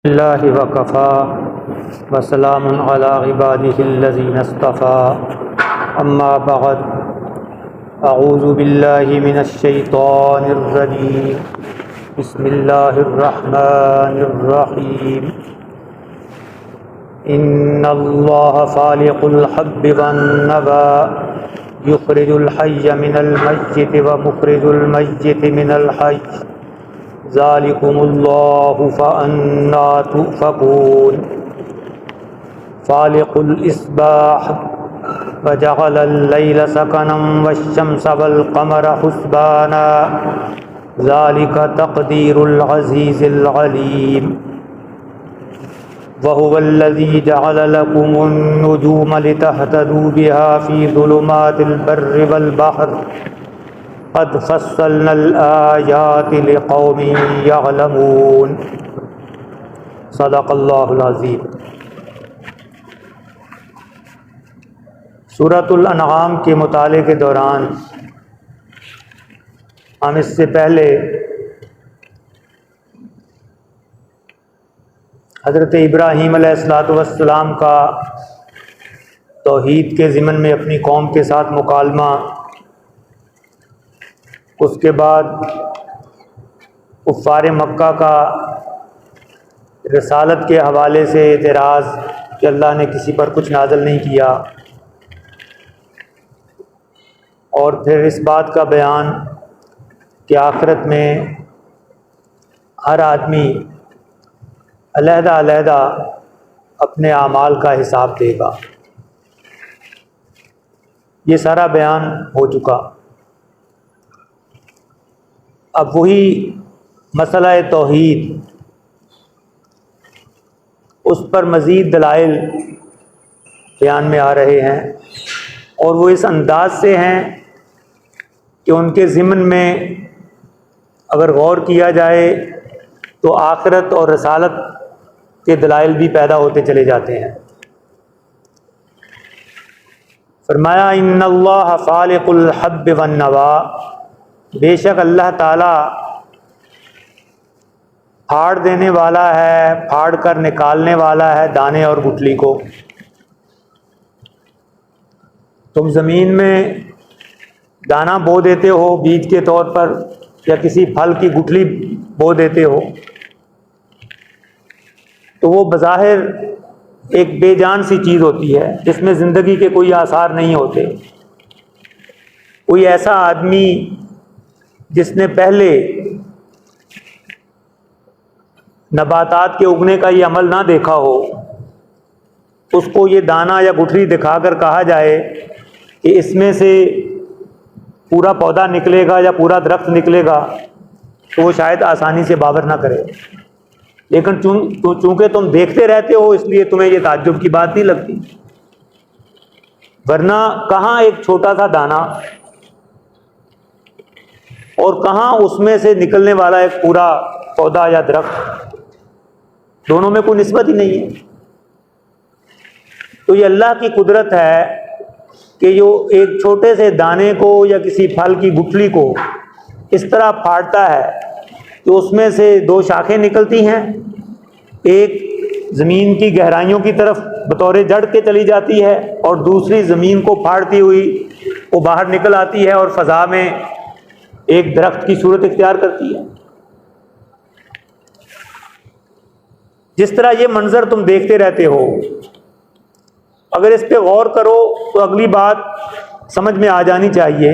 अल्लाहि वकफ़ा वसलामुन अला इबादिहिल्लज़ीना इस्तफ़ा अम्मा बअद अऊज़ु बिल्लाहि मिनश शैतानिर रजीम बिस्मिल्लाहिर रहमानिर रहीम इन्नल्लाहा फ़ालिक़ुल हब्बि वन नवा युख़रिजुल हय्य मिनल मय्यिति व मुख़रिजुल मय्यिति मिनल हय्य ज़ालिकुमुल्लाहु फ़अन्ना तुफ़कून फ़ालिक़ुल इस्बाह वजअलल लैला सकनम वश्शम्स वल क़मर हुस्बाना ज़ालिका तक़दीरुल अज़ीज़िल अलीम वहुवल्लज़ी जअल लकुमुन नुजूम लितहतदू बिहा फ़ी ज़ुलुमातिल बर्रि वल बहर क़द फ़स्सलनल आयाति लिक़ौमिन यअलमून। सदक़ल्लाहुल अज़ीम। सूरतुल अनआम के मुताले के दौरान हम इससे पहले हज़रत इब्राहीम अलैहिस्सलातु वस्सलाम का तौहीद के ज़िमन में अपनी कौम के साथ मुकालमा, उसके बाद कुफ़ार मक्का का रिसालत के हवाले से एतराज़ कि अल्लाह ने किसी पर कुछ नाज़िल नहीं किया, और फिर इस बात का बयान कि आखिरत में हर आदमी अलहदा अपने आमाल का हिसाब देगा। ये सारा बयान हो चुका। अब वही मसला तौहीद, उस पर मज़ीद दलाइल बयान में आ रहे हैं, और वो इस अंदाज से हैं कि उनके ज़िम्न में अगर गौर किया जाए तो आखिरत और रसालत के दलाइल भी पैदा होते चले जाते हैं। फरमाया इन्नल्लाह फ़ालिक़ुल हब्बि वन नवा, बेशक अल्लाह ताला फाड़ देने वाला है, फाड़ कर निकालने वाला है दाने और गुठली को। तुम ज़मीन में दाना बो देते हो बीज के तौर पर, या किसी फल की गुठली बो देते हो, तो वो बज़ाहिर एक बेजान सी चीज़ होती है जिसमें ज़िंदगी के कोई आसार नहीं होते। कोई ऐसा आदमी जिसने पहले नबातात के उगने का ये अमल ना देखा हो, उसको ये दाना या गुठली दिखाकर कहा जाए कि इसमें से पूरा पौधा निकलेगा या पूरा दरख्त निकलेगा, तो वो शायद आसानी से बावर ना करे। लेकिन चूंकि तुम देखते रहते हो, इसलिए तुम्हें ये ताज्जुब की बात नहीं लगती। वरना कहाँ एक छोटा सा दाना और कहाँ उसमें से निकलने वाला एक पूरा पौधा या दरख्त, दोनों में कोई निस्बत ही नहीं है। तो ये अल्लाह की कुदरत है कि जो एक छोटे से दाने को या किसी फल की गुठली को इस तरह फाड़ता है कि उसमें से दो शाखें निकलती हैं, एक ज़मीन की गहराइयों की तरफ बतौर जड़ के चली जाती है, और दूसरी ज़मीन को फाड़ती हुई वो बाहर निकल आती है और फ़ज़ा में एक दरख्त की सूरत इख्तियार करती है। जिस तरह ये मंजर तुम देखते रहते हो, अगर इस पे गौर करो तो अगली बात समझ में आ जानी चाहिए।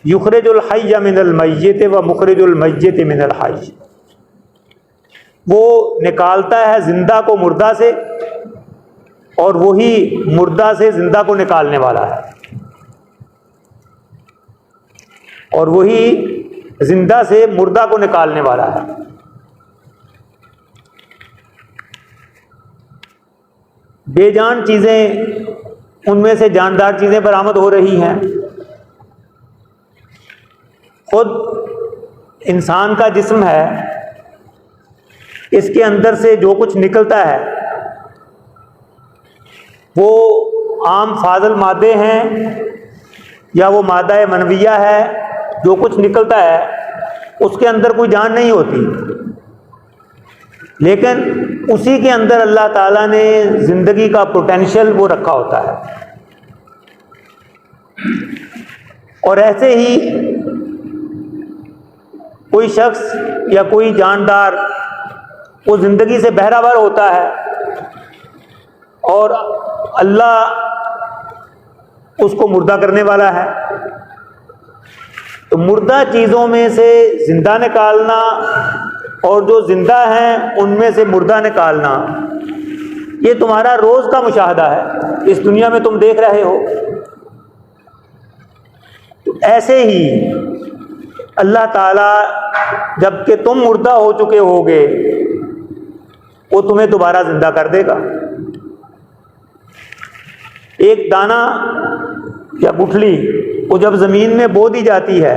युखरिजुल हय्य मिनल मय्यिति व मुखरिजुल मय्यिति मिनल हय्य, वो निकालता है जिंदा को मुर्दा से, और वही मुर्दा से जिंदा को निकालने वाला है, और वही जिंदा से मुर्दा को निकालने वाला है। बेजान चीज़ें, उनमें से जानदार चीज़ें बरामद हो रही हैं। खुद इंसान का जिस्म है, इसके अंदर से जो कुछ निकलता है वो आम फाजल मादे हैं या वो मादा मनविया है। जो कुछ निकलता है उसके अंदर कोई जान नहीं होती, लेकिन उसी के अंदर अल्लाह ताला ने ज़िंदगी का पोटेंशियल वो रखा होता है। और ऐसे ही कोई शख्स या कोई जानदार वो ज़िंदगी से बहरावर होता है और अल्लाह उसको मुर्दा करने वाला है। तो मुर्दा चीज़ों में से ज़िंदा निकालना और जो ज़िंदा हैं उनमें से मुर्दा निकालना, ये तुम्हारा रोज़ का मुशाहदा है, इस दुनिया में तुम देख रहे हो। तो ऐसे ही अल्लाह ताला जबकि तुम मुर्दा हो चुके होगे वो तुम्हें दोबारा ज़िंदा कर देगा। एक दाना या गुठली वो जब ज़मीन में बो दी जाती है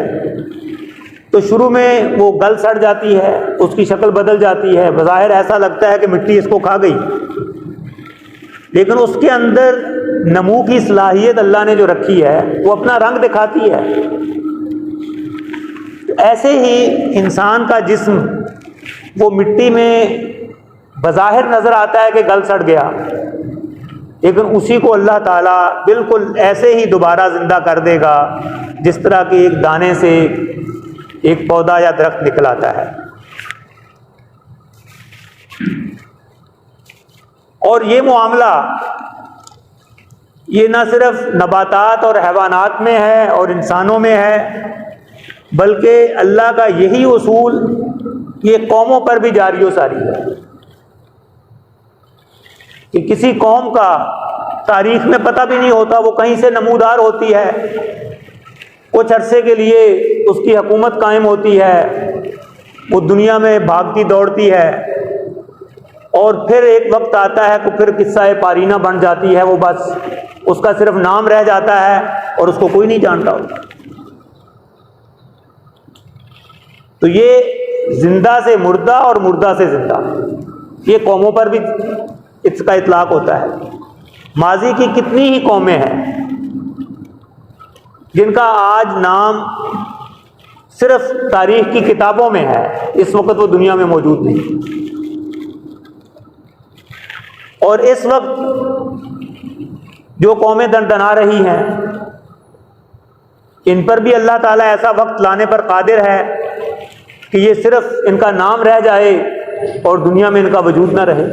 तो शुरू में वो गल सड़ जाती है, उसकी शक्ल बदल जाती है, बज़ाहिर ऐसा लगता है कि मिट्टी इसको खा गई, लेकिन उसके अंदर नमू की सलाहियत अल्लाह ने जो रखी है वो अपना रंग दिखाती है। ऐसे ही इंसान का जिस्म वो मिट्टी में बज़ाहिर नज़र आता है कि गल सड़ गया, लेकिन उसी को अल्लाह ताला बिल्कुल ऐसे ही दोबारा ज़िंदा कर देगा जिस तरह के एक दाने से एक पौधा या दरख्त निकल आता है। और ये मामला ये ना सिर्फ नबातात और हैवानात में है और इंसानों में है, बल्कि अल्लाह का यही उसूल ये कौमों पर भी जारी व सारी है कि किसी कौम का तारीख में पता भी नहीं होता, वो कहीं से नमूदार होती है, कुछ अरसे के लिए उसकी हुकूमत कायम होती है, वो दुनिया में भागती दौड़ती है और फिर एक वक्त आता है कि फिर किस्सा पारीना बन जाती है, वो बस उसका सिर्फ नाम रह जाता है और उसको कोई नहीं जानता होता। तो ये जिंदा से मुर्दा और मुर्दा से जिंदा, ये कौमों पर भी इसका इतलाक होता है। माजी की कितनी ही कौमें हैं जिनका आज नाम सिर्फ तारीख की किताबों में है, इस वक्त वो दुनिया में मौजूद नहीं। और इस वक्त जो कौमें दंडना रही हैं, इन पर भी अल्लाह ताला ऐसा वक्त लाने पर कादिर है कि ये सिर्फ इनका नाम रह जाए और दुनिया में इनका वजूद ना रहे।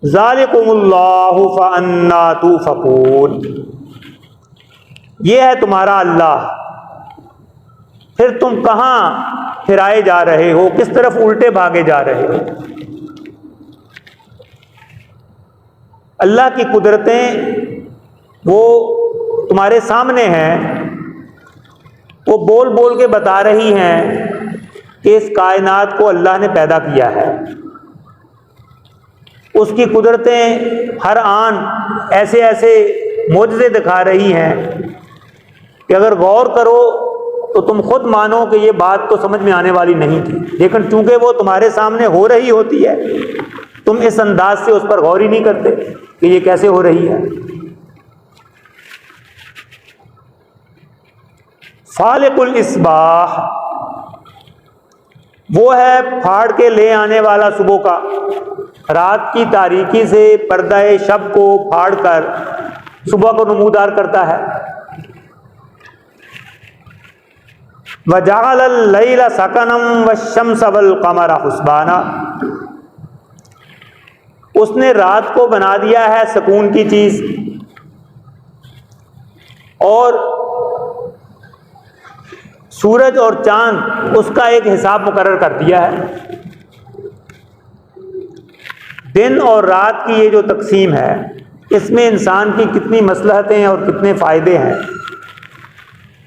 ज़ालिकुमुल्लाहु फ़अन्ना तुफ़कून, ये है तुम्हारा अल्लाह, फिर तुम कहाँ फिराए जा रहे हो, किस तरफ उल्टे भागे जा रहे हो। अल्लाह की कुदरतें वो तुम्हारे सामने हैं, वो बोल बोल के बता रही हैं कि इस कायनात को अल्लाह ने पैदा किया है। उसकी कुदरतें हर आन ऐसे ऐसे मोजज़े दिखा रही हैं कि अगर गौर करो तो तुम खुद मानो कि ये बात तो समझ में आने वाली नहीं थी, लेकिन चूंकि वो तुम्हारे सामने हो रही होती है, तुम इस अंदाज से उस पर गौर ही नहीं करते कि ये कैसे हो रही है। फालिकुल इस्बाह, वो है फाड़ के ले आने वाला सुबह का, रात की तारीकी से पर्दा शब को फाड़ कर सुबह को नमूदार करता है। वजअल लैला सकनम वश्शम्स वल कमरा हुस्बाना, उसने रात को बना दिया है सुकून की चीज और सूरज और चांद उसका एक हिसाब मुकर्रर कर दिया है। दिन और रात की ये जो तकसीम है, इसमें इंसान की कितनी मसलहतें और कितने फ़ायदे हैं,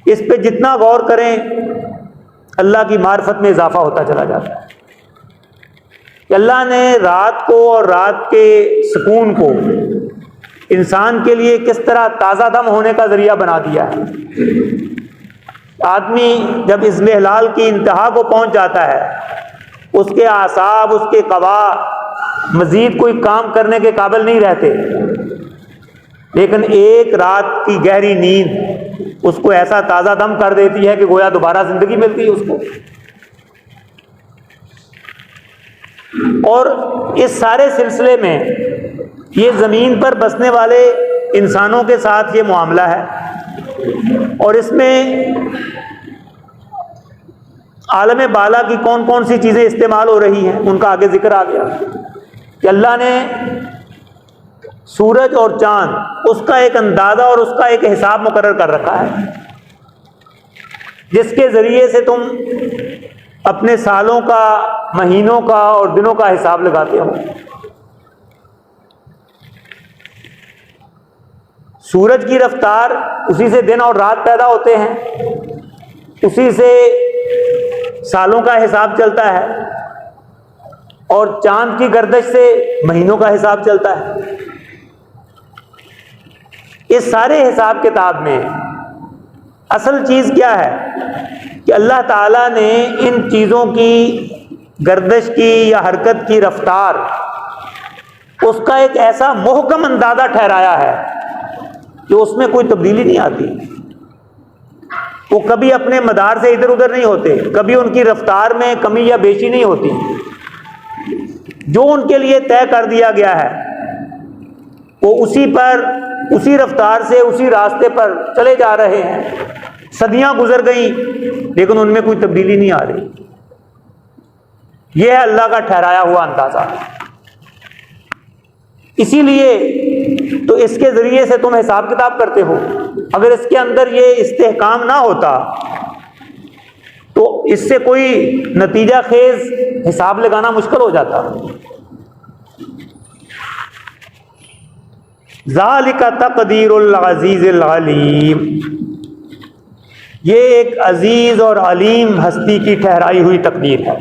इस पे जितना गौर करें अल्लाह की मार्फत में इजाफा होता चला जाता है कि अल्लाह ने रात को और रात के सुकून को इंसान के लिए किस तरह ताज़ा दम होने का ज़रिया बना दिया है। आदमी जब इस हिलाल की इंतहा को पहुंच जाता है, उसके आसाब, उसके कवा मज़ीद कोई काम करने के काबिल नहीं रहते, लेकिन एक रात की गहरी नींद उसको ऐसा ताज़ा दम कर देती है कि गोया दोबारा ज़िंदगी मिलती है उसको। और इस सारे सिलसिले में ये ज़मीन पर बसने वाले इंसानों के साथ ये मामला है, और इसमें आलम बाला की कौन कौन सी चीज़ें इस्तेमाल हो रही हैं उनका आगे जिक्र आ गया कि अल्लाह ने सूरज और चांद उसका एक अंदाज़ा और उसका एक हिसाब मुकर्रर कर रखा है, जिसके ज़रिए से तुम अपने सालों का, महीनों का और दिनों का हिसाब लगाते हो। सूरज की रफ्तार, उसी से दिन और रात पैदा होते हैं, उसी से सालों का हिसाब चलता है, और चांद की गर्दिश से महीनों का हिसाब चलता है। इस सारे हिसाब किताब में असल चीज़ क्या है कि अल्लाह ताला ने इन चीज़ों की गर्दिश की या हरकत की रफ्तार, उसका एक ऐसा मुहकम अंदाज़ा ठहराया है कि उसमें कोई तब्दीली नहीं आती। वो कभी अपने मदार से इधर उधर नहीं होते, कभी उनकी रफ्तार में कमी या बेशी नहीं होती। जो उनके लिए तय कर दिया गया है वो उसी पर, उसी रफ्तार से, उसी रास्ते पर चले जा रहे हैं। सदियां गुजर गई लेकिन उनमें कोई तब्दीली नहीं आ रही। यह है अल्लाह का ठहराया हुआ अंदाजा। इसीलिए तो इसके जरिए से तुम हिसाब किताब करते हो। अगर इसके अंदर ये इस्तेहकाम ना होता तो इससे कोई नतीजा खेज हिसाब लगाना मुश्किल हो जाता। ज़ालिका तक़दीरुल अज़ीज़िल अलीम, ये एक अजीज़ और अलीम हस्ती की ठहराई हुई तकदीर है,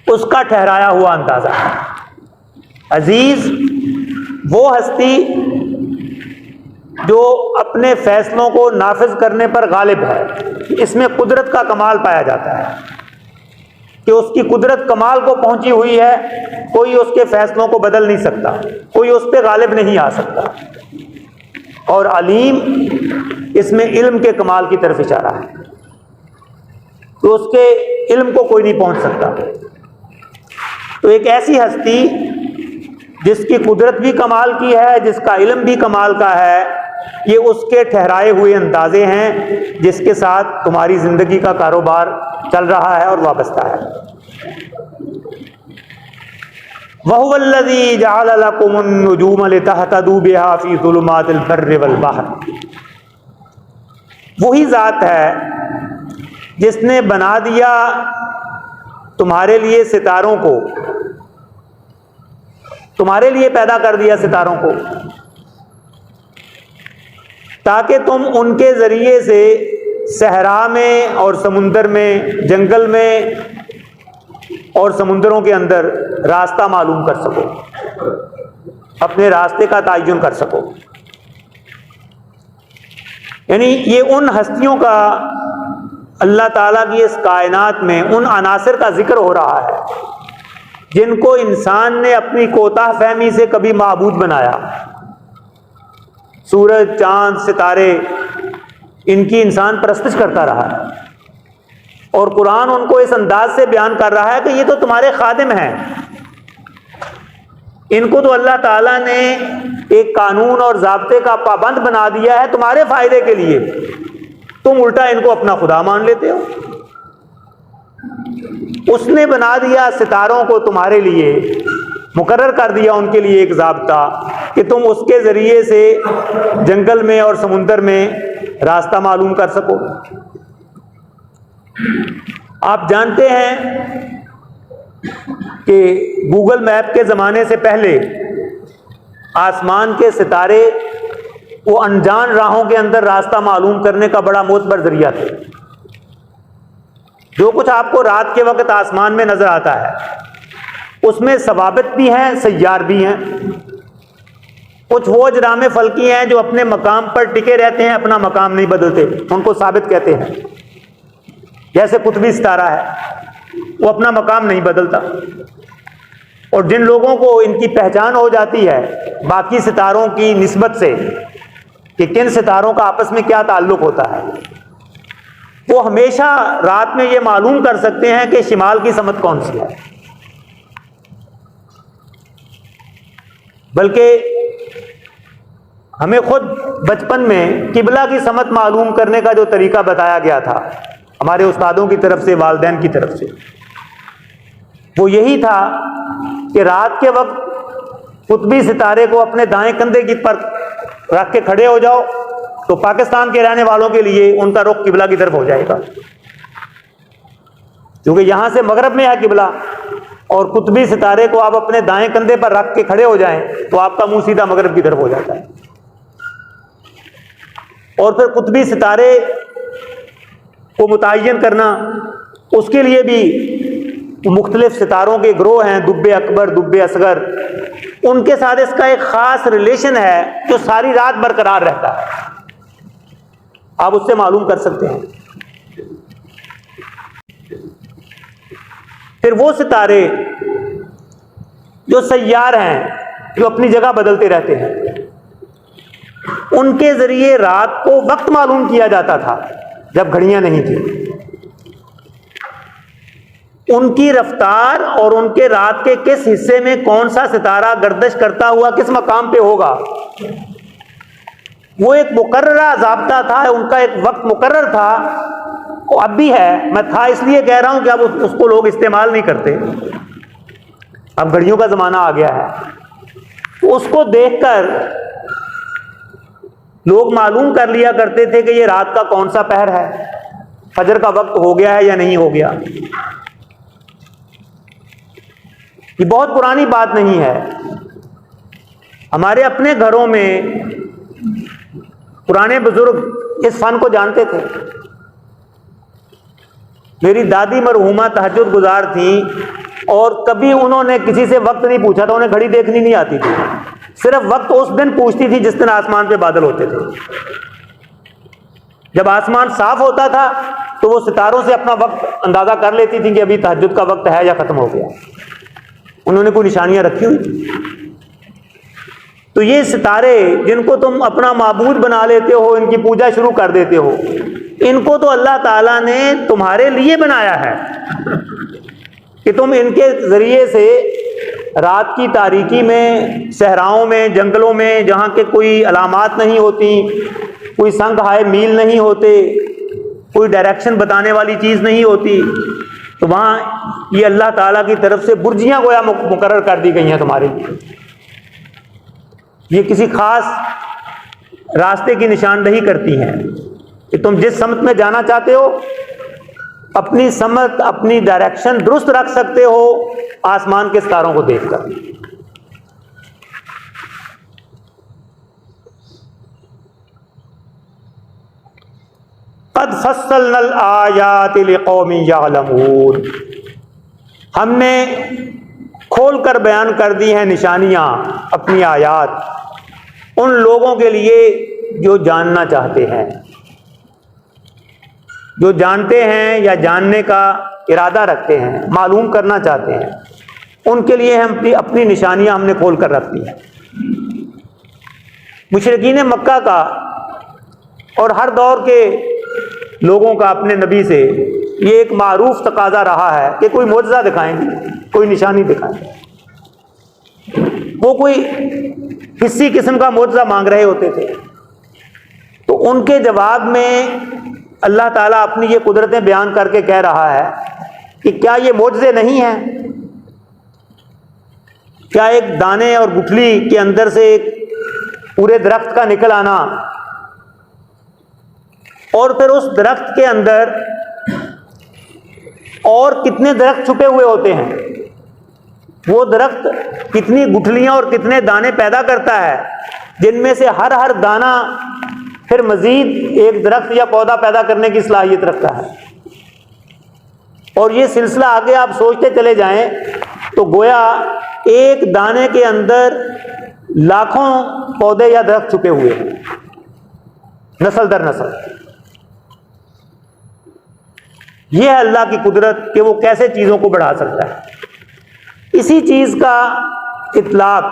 उसका ठहराया हुआ अंदाज़ा है। अजीज़ वो हस्ती जो अपने फैसलों को नाफिज करने पर गालिब है। इसमें कुदरत का कमाल पाया जाता है कि उसकी कुदरत कमाल को पहुंची हुई है, कोई उसके फैसलों को बदल नहीं सकता, कोई उस पर गालिब नहीं आ सकता। और अलीम, इसमें इल्म के कमाल की तरफ इशारा है, तो उसके इल्म को कोई नहीं पहुंच सकता। तो एक ऐसी हस्ती जिसकी कुदरत भी कमाल की है, जिसका इल्म भी कमाल का है, ये उसके ठहराए हुए अंदाजे हैं जिसके साथ तुम्हारी जिंदगी का कारोबार चल रहा है और वाबस्ता है। वहुवल्लज़ी जअल लकुमुन नुजूम लितहतदू बिहा फी ज़ुलुमातिल बर्रि वल बहर, वही ज़ात है जिसने बना दिया तुम्हारे लिए सितारों को, तुम्हारे लिए पैदा कर दिया सितारों को, ताकि तुम उनके ज़रिए से सहरा में और समुंदर में, जंगल में और समुंदरों के अंदर रास्ता मालूम कर सको, अपने रास्ते का तयन कर सको। यानी ये उन हस्तियों का, अल्लाह ताला की इस कायनात में उन अनासर का जिक्र हो रहा है जिनको इंसान ने अपनी कोताह फहमी से कभी माबूद बनाया। सूरज, चांद, सितारे, इनकी इंसान परस्तिश करता रहा है, और कुरान उनको इस अंदाज से बयान कर रहा है कि ये तो तुम्हारे खादिम हैं। इनको तो अल्लाह ताला ने एक कानून और ज़ाब्ते का पाबंद बना दिया है तुम्हारे फायदे के लिए, तुम उल्टा इनको अपना खुदा मान लेते हो। उसने बना दिया सितारों को तुम्हारे लिए, मुकर्रर कर दिया उनके लिए एक ज़ाब्ता कि तुम उसके ज़रिए से जंगल में और समुंदर में रास्ता मालूम कर सको। आप जानते हैं कि गूगल मैप के ज़माने से पहले आसमान के सितारे वो अनजान राहों के अंदर रास्ता मालूम करने का बड़ा मोतबर ज़रिया थे। जो कुछ आपको रात के वक्त आसमान में नज़र आता है उसमें सवाबित भी हैं, सय्यार भी हैं। कुछ वो अजराम फल्की हैं जो अपने मकाम पर टिके रहते हैं, अपना मकाम नहीं बदलते, उनको साबित कहते हैं। जैसे कुतुबी सितारा है, वो अपना मकाम नहीं बदलता। और जिन लोगों को इनकी पहचान हो जाती है बाकी सितारों की निस्बत से, कि किन सितारों का आपस में क्या ताल्लुक होता है, वो हमेशा रात में ये मालूम कर सकते हैं कि शिमाल की समत कौन सी है। बल्कि हमें खुद बचपन में किबला की समत मालूम करने का जो तरीका बताया गया था हमारे उस्तादों की तरफ से, वालिदैन की तरफ से, वो यही था कि रात के वक्त कुतबी सितारे को अपने दाएं कंधे की पर रख के खड़े हो जाओ तो पाकिस्तान के रहने वालों के लिए उनका रुख किबला की तरफ हो जाएगा, क्योंकि यहां से मगरब में है किबला, और कुतबी सितारे को आप अपने दाएं कंधे पर रख के खड़े हो जाएं तो आपका मुंह सीधा मगरब की तरफ हो जाता है। और फिर कुतबी सितारे को मुतय्यन करना, उसके लिए भी मुख्तलिफ सितारों के ग्रोह हैं, दुब्बे अकबर, दुब्बे असगर, उनके साथ इसका एक खास रिलेशन है जो सारी रात बरकरार रहता है। आप उससे मालूम कर सकते हैं। फिर वो सितारे जो सय्यार हैं, जो अपनी जगह बदलते रहते हैं, उनके जरिए रात को वक्त मालूम किया जाता था जब घड़ियां नहीं थी। उनकी रफ्तार और उनके रात के किस हिस्से में कौन सा सितारा गर्दिश करता हुआ किस मकाम पे होगा, वो एक मुकर्ररा ज़ाब्ता था, उनका एक वक्त मुकर्रर था, वो अब भी है। मैं था इसलिए कह रहा हूं कि अब उसको लोग इस्तेमाल नहीं करते, अब घड़ियों का ज़माना आ गया है। तो उसको देखकर लोग मालूम कर लिया करते थे कि ये रात का कौन सा पहर है, फजर का वक्त हो गया है या नहीं हो गया। ये बहुत पुरानी बात नहीं है। हमारे अपने घरों में पुराने बुजुर्ग इस फन को जानते थे। मेरी दादी मरहूमा तहज्जुद गुजार थी और कभी उन्होंने किसी से वक्त नहीं पूछा था, उन्हें घड़ी देखनी नहीं आती थी, सिर्फ वक्त उस दिन पूछती थी जिस दिन आसमान पे बादल होते थे। जब आसमान साफ होता था तो वो सितारों से अपना वक्त अंदाजा कर लेती थी कि अभी तहज्जुद का वक्त है या खत्म हो गया। उन्होंने कोई निशानियां रखी हुई थी। तो ये सितारे जिनको तुम अपना माबूद बना लेते हो, इनकी पूजा शुरू कर देते हो, इनको तो अल्लाह ताला ने तुम्हारे लिए बनाया है कि तुम इनके जरिए से रात की तारीकी में, सहराओं में, जंगलों में, जहाँ के कोई अलामात नहीं होती, कोई संग हाय मील नहीं होते, कोई डायरेक्शन बताने वाली चीज़ नहीं होती, तो वहाँ ये अल्लाह ताला की तरफ से बुर्जियाँ गोया मुकर्रर कर दी गई हैं तुम्हारे लिए। ये किसी खास रास्ते की निशानदही करती हैं कि तुम जिस समत में जाना चाहते हो अपनी समत, अपनी डायरेक्शन दुरुस्त रख सकते हो आसमान के सितारों को देखकर। क़द फ़स्सलनल आयाति लिक़ौमिन यअलमून, हमने खोल कर बयान कर दी हैं निशानियां, अपनी आयात, उन लोगों के लिए जो जानना चाहते हैं, जो जानते हैं या जानने का इरादा रखते हैं, मालूम करना चाहते हैं, उनके लिए हम अपनी निशानियां हमने खोल कर रख दी हैं। मुशरिकीन मक्का का और हर दौर के लोगों का अपने नबी से ये एक मारूफ तकाजा रहा है कि कोई मोजज़ा दिखाएंगे, कोई निशानी दिखाएंगे। वो कोई किसी किस्म का मोजज़ा मांग रहे होते थे, तो उनके जवाब में अल्लाह ताला अपनी ये कुदरतें बयान करके कह रहा है कि क्या ये मोजज़े नहीं हैं? क्या एक दाने और गुठली के अंदर से एक पूरे दरख्त का निकल आना और फिर उस दरख्त के अंदर और कितने दरख्त छुपे हुए होते हैं, वो दरख्त कितनी गुठलियां और कितने दाने पैदा करता है, जिनमें से हर हर दाना फिर मजीद एक दरख्त या पौधा पैदा करने की सलाहियत रखता है। और ये सिलसिला आगे आप सोचते चले जाएं तो गोया एक दाने के अंदर लाखों पौधे या दरख्त छुपे हुए हैं, नस्ल दर नस्ल। यह है अल्लाह की कुदरत कि वो कैसे चीज़ों को बढ़ा सकता है। इसी चीज़ का इतलाक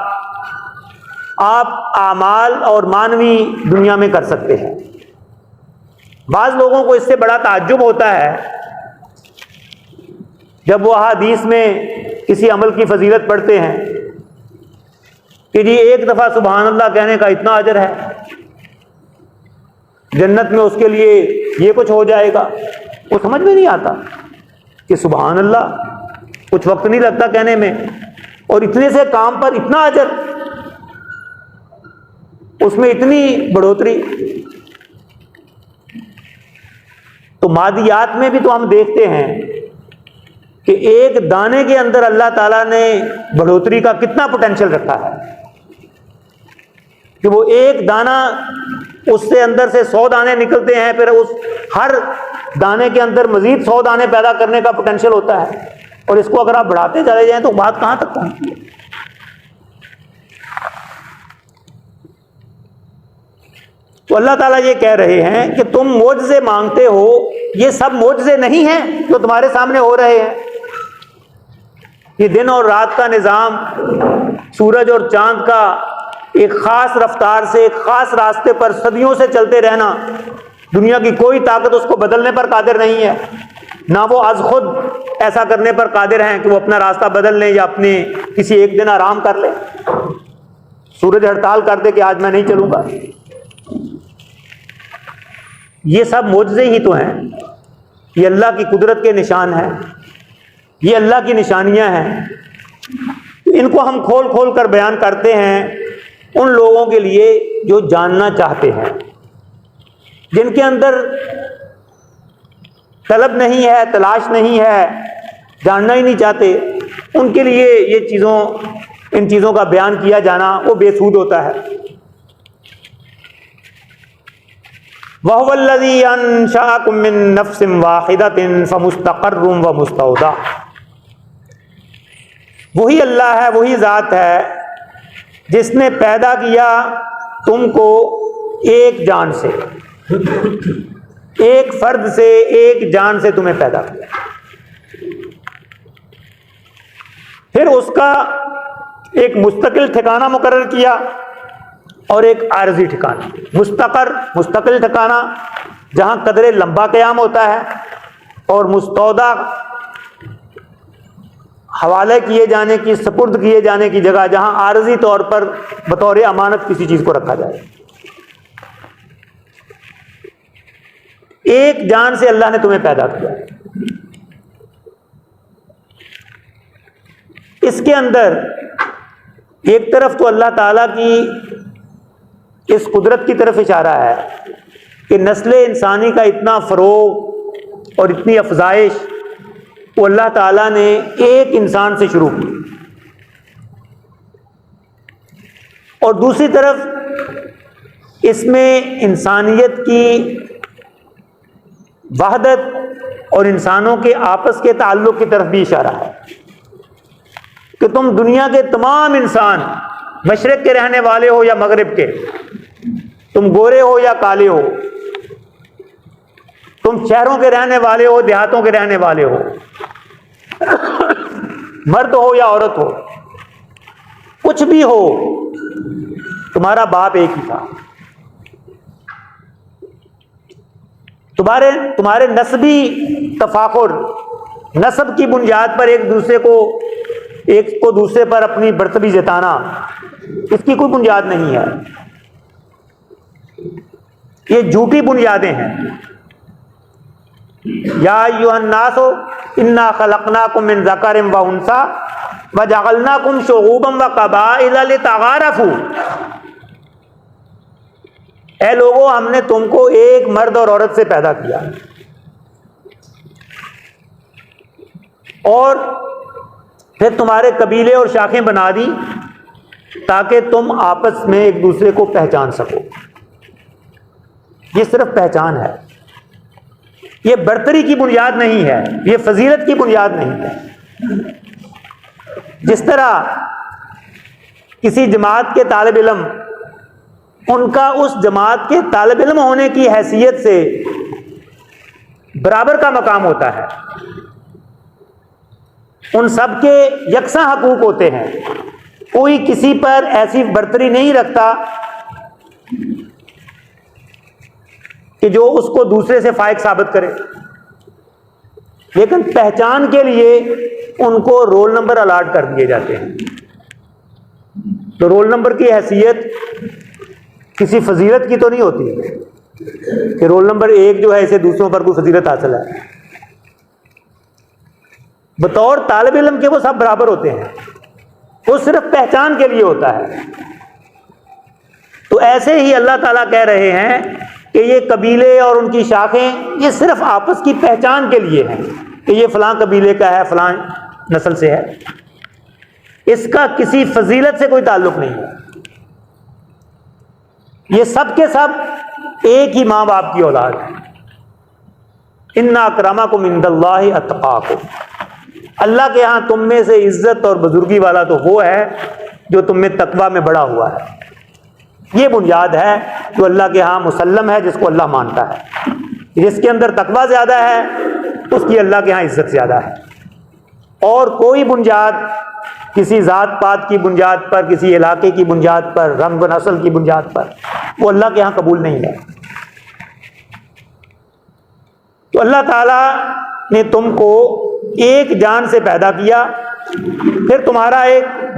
आप आमाल और मानवी दुनिया में कर सकते हैं। बाज़ लोगों को इससे बड़ा ताज्जुब होता है जब वो हदीस में किसी अमल की फजीलत पढ़ते हैं कि जी एक दफ़ा सुभान अल्लाह कहने का इतना अजर है, जन्नत में उसके लिए ये कुछ हो जाएगा। वो समझ में नहीं आता कि सुभान अल्लाह कुछ वक्त नहीं लगता कहने में, और इतने से काम पर इतना अजर, उसमें इतनी बढ़ोतरी। तो मादियात में भी तो हम देखते हैं कि एक दाने के अंदर अल्लाह ताला ने बढ़ोतरी का कितना पोटेंशियल रखा है कि वो एक दाना, उससे अंदर से 100 दाने निकलते हैं, फिर उस हर दाने के अंदर मजीद 100 दाने पैदा करने का पोटेंशियल होता है, और इसको अगर आप बढ़ाते चले जाएं तो बात कहां तक पहुंचती है। तो अल्लाह ताला ये कह रहे हैं कि तुम मोजज़े मांगते हो, ये सब मोजज़े नहीं हैं जो तुम्हारे सामने हो रहे हैं। ये दिन और रात का निज़ाम, सूरज और चांद का एक ख़ास रफ्तार से एक ख़ास रास्ते पर सदियों से चलते रहना, दुनिया की कोई ताकत उसको बदलने पर कादिर नहीं है, ना वो आज खुद ऐसा करने पर कादिर हैं कि वो अपना रास्ता बदल लें या अपने किसी एक दिन आराम कर लें। सूरज हड़ताल कर दे कि आज मैं नहीं चलूँगा। ये सब मोजज़े ही तो हैं, ये अल्लाह की कुदरत के निशान हैं, ये अल्लाह की निशानियां हैं। इनको हम खोल खोल कर बयान करते हैं उन लोगों के लिए जो जानना चाहते हैं, जिनके अंदर तलब नहीं है, तलाश नहीं है, जानना ही नहीं चाहते, उनके लिए ये इन चीज़ों का बयान किया जाना वो बेसूद होता है। वहुवल्लज़ी अंशअकुम मिन नफ्सिन वाहिदतिन फमुस्तक़र्रुम व मुस्तौदा। वही अल्लाह है, वही ज़ात है जिसने पैदा किया तुमको एक जान से, एक फर्द से, एक जान से तुम्हें पैदा किया, फिर उसका एक मुस्तकिल ठिकाना मुकर्रर किया और एक आरजी ठिकाना। मुस्तकिल ठिकाना जहां कदरे लंबा क़याम होता है, और मुस्तौदा हवाले किए जाने की, सपुर्द किए जाने की जगह जहां आरजी तौर पर बतौर अमानत किसी चीज को रखा जाए। एक जान से अल्लाह ने तुम्हें पैदा किया। इसके अंदर एक तरफ तो अल्लाह ताला की इस कुदरत की तरफ इशारा है कि नस्ल इंसानी का इतना फरोग और इतनी अफजाइश वो अल्लाह ताला ने एक इंसान से शुरू की, और दूसरी तरफ इसमें इंसानियत की वहदत और इंसानों के आपस के ताल्लुक की तरफ भी इशारा है कि तुम दुनिया के तमाम इंसान, मशरक के रहने वाले हो या मगरिब के, तुम गोरे हो या काले हो, तुम शहरों के रहने वाले हो, देहातों के रहने वाले हो, मर्द हो या औरत हो, कुछ भी हो, तुम्हारा बाप एक ही था। तुम्हारे नस्बी तफाकुर, नस्ब की बुनियाद पर एक को दूसरे पर अपनी बर्तरी जताना, इसकी कोई बुनियाद नहीं है। ये झूठी बुनियादें हैं। या अय्युहन्नासो इन्ना खलकनाकुम मिन ज़करिन व उन्सा व जअलनाकुम शुऊबन व क़बाइला लितआराफू। ऐ लोगों, हमने तुमको एक मर्द और औरत से पैदा किया और फिर तुम्हारे कबीले और शाखें बना दी ताकि तुम आपस में एक दूसरे को पहचान सको। ये सिर्फ पहचान है, ये बर्तरी की बुनियाद नहीं है, ये फजीलत की बुनियाद नहीं है। जिस तरह किसी जमात के तालिब इल्म, उनका उस जमात के तालिब इल्म होने की हैसियत से बराबर का मकाम होता है, उन सब के यकसा हकूक होते हैं, कोई किसी पर ऐसी बर्तरी नहीं रखता कि जो उसको दूसरे से फायक साबित करे, लेकिन पहचान के लिए उनको रोल नंबर अलॉट कर दिए जाते हैं। तो रोल नंबर की हैसियत किसी फजीलत की तो नहीं होती कि रोल नंबर 1 जो है इसे दूसरों पर कोई फजीलत हासिल है। बतौर तालिब इल्म के वो सब बराबर होते हैं, वो सिर्फ पहचान के लिए होता है। तो ऐसे ही अल्लाह ताला कह रहे हैं कि ये कबीले और उनकी शाखें ये सिर्फ आपस की पहचान के लिए हैं कि ये फलां कबीले का है, फलां नस्ल से है, इसका किसी फजीलत से कोई ताल्लुक नहीं है। ये सब के सब एक ही माँ बाप की औलाद है। इन्ना अकरमकुम इंदल्लाहि अत्काकुम, अल्लाह के यहाँ तुम में से इज्जत और बुजुर्गी वाला तो वो है जो तुम में तकवा में बड़ा हुआ है। ये बुनियाद है जो अल्लाह के यहाँ मुसल्लम है, जिसको अल्लाह मानता है। जिसके अंदर तकवा ज़्यादा है उसकी अल्लाह के यहाँ इज्जत ज़्यादा है। और कोई बुनियाद किसी ज़ात पात की बुनियाद पर, किसी इलाके की बुनियाद पर, रंग नस्ल की बुनियाद पर, वो अल्लाह के यहाँ कबूल नहीं है। तो अल्लाह ताला ने तुमको एक जान से पैदा किया, फिर तुम्हारा एक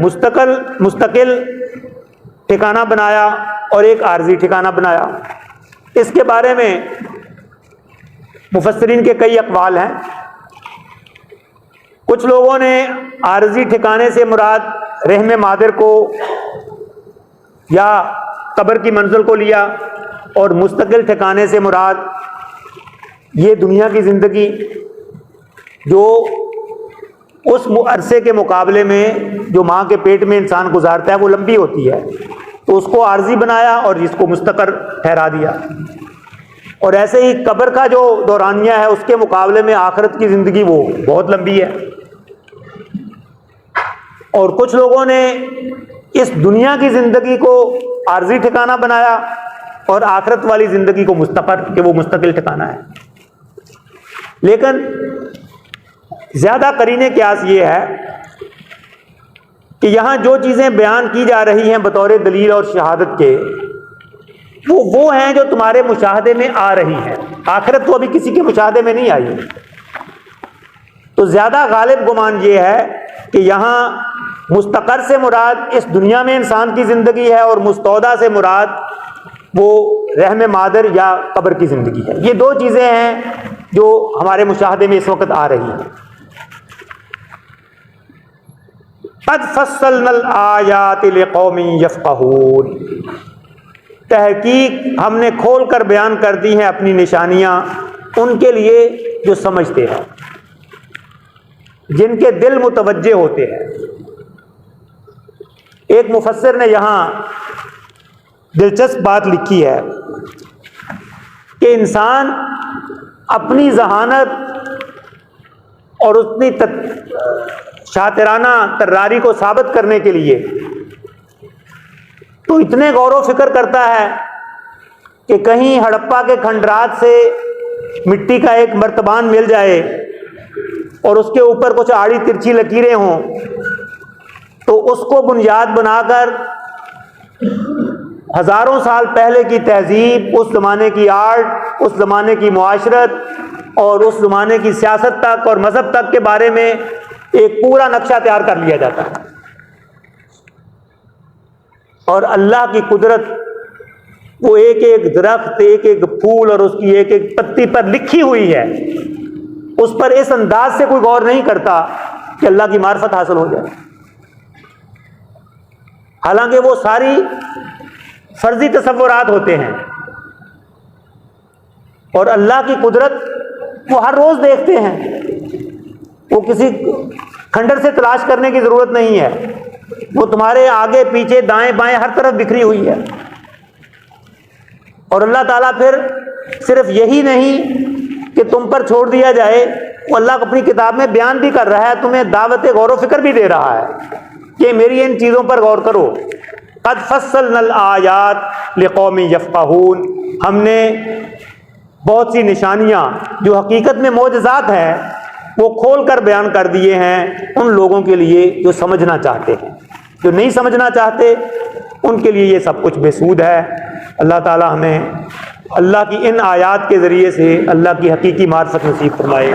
मुस्तकिल ठिकाना बनाया और एक आर्जी ठिकाना बनाया। इसके बारे में मुफस्सिरीन के कई अक़वाल हैं। कुछ लोगों ने आर्जी ठिकाने से मुराद रहम मादर को या कब्र की मंजिल को लिया, और मुस्तकिल ठिकाने से मुराद ये दुनिया की ज़िंदगी जो उस अरसे के मुकाबले में जो माँ के पेट में इंसान गुजारता है वो लंबी होती है, तो उसको आर्जी बनाया और इसको मुस्तकर ठहरा दिया। और ऐसे ही कब्र का जो दौरानिया है उसके मुकाबले में आखिरत की ज़िंदगी वो बहुत लंबी है। और कुछ लोगों ने इस दुनिया की ज़िंदगी को आर्जी ठिकाना बनाया और आखिरत वाली ज़िंदगी को मुस्तकर, कि वो मुस्तकिल ठिकाना है। लेकिन ज़्यादा करीने क़यास ये है कि यहाँ जो चीज़ें बयान की जा रही हैं बतौर दलील और शहादत के, वो हैं जो तुम्हारे मुशाहदे में आ रही हैं। आखिरत तो अभी किसी के मुशाहदे में नहीं आई। तो ज़्यादा गालिब गुमान ये है कि यहाँ मुस्तकर से मुराद इस दुनिया में इंसान की ज़िंदगी है और मुस्तौदा से मुराद वो रहम मादर या कब्र की ज़िंदगी है। ये दो चीज़ें हैं जो हमारे मुशाहदे में इस वक्त आ रही हैं। क़द फ़स्सलनल आयाति लिक़ौमिन यफ़क़हून, तहकीक हमने खोल कर बयान कर दी हैं अपनी निशानियाँ उनके लिए जो समझते हैं, जिनके दिल मुतवज्जे होते हैं। एक मुफस्सिर ने यहाँ दिलचस्प बात लिखी है कि इंसान अपनी जहानत और उसकी शातिराना तर्रारी को साबित करने के लिए तो इतने गौर व फिक्र करता है कि कहीं हड़प्पा के खंडरात से मिट्टी का एक मर्तबान मिल जाए और उसके ऊपर कुछ आड़ी तिरछी लकीरें हों, तो उसको बुनियाद बनाकर हज़ारों साल पहले की तहजीब, उस ज़माने की आर्ट, उस ज़माने की मुआशरत और उस ज़माने की सियासत तक और मज़हब तक के बारे में एक पूरा नक्शा तैयार कर लिया जाता है। और अल्लाह की कुदरत वो एक एक दरख्त, एक एक फूल और उसकी एक एक पत्ती पर लिखी हुई है, उस पर इस अंदाज से कोई गौर नहीं करता कि अल्लाह की मार्फत हासिल हो जाए। हालांकि वो सारी फर्जी तसव्वुरात होते हैं और अल्लाह की कुदरत वो हर रोज देखते हैं। वो किसी खंडर से तलाश करने की जरूरत नहीं है, वो तुम्हारे आगे पीछे दाएं बाएं हर तरफ बिखरी हुई है। और अल्लाह ताला फिर सिर्फ यही नहीं कि तुम पर छोड़ दिया जाए, वो अल्लाह अपनी किताब में बयान भी कर रहा है, तुम्हें दावत गौर व फिक्र भी दे रहा है कि मेरी इन चीज़ों पर गौर करो। क़द फ़स्सलनल आयात लिक़ौमिन यफ़क़हून, हमने बहुत सी निशानियाँ जो हकीकत में मोजज़ात हैं वो खोल कर बयान कर दिए हैं उन लोगों के लिए जो समझना चाहते हैं। जो नहीं समझना चाहते उनके लिए ये सब कुछ बेसूद है। अल्लाह ताला हमें अल्लाह की इन आयात के ज़रिए से अल्लाह की हकीकी मार्फत नसीब फरमाए।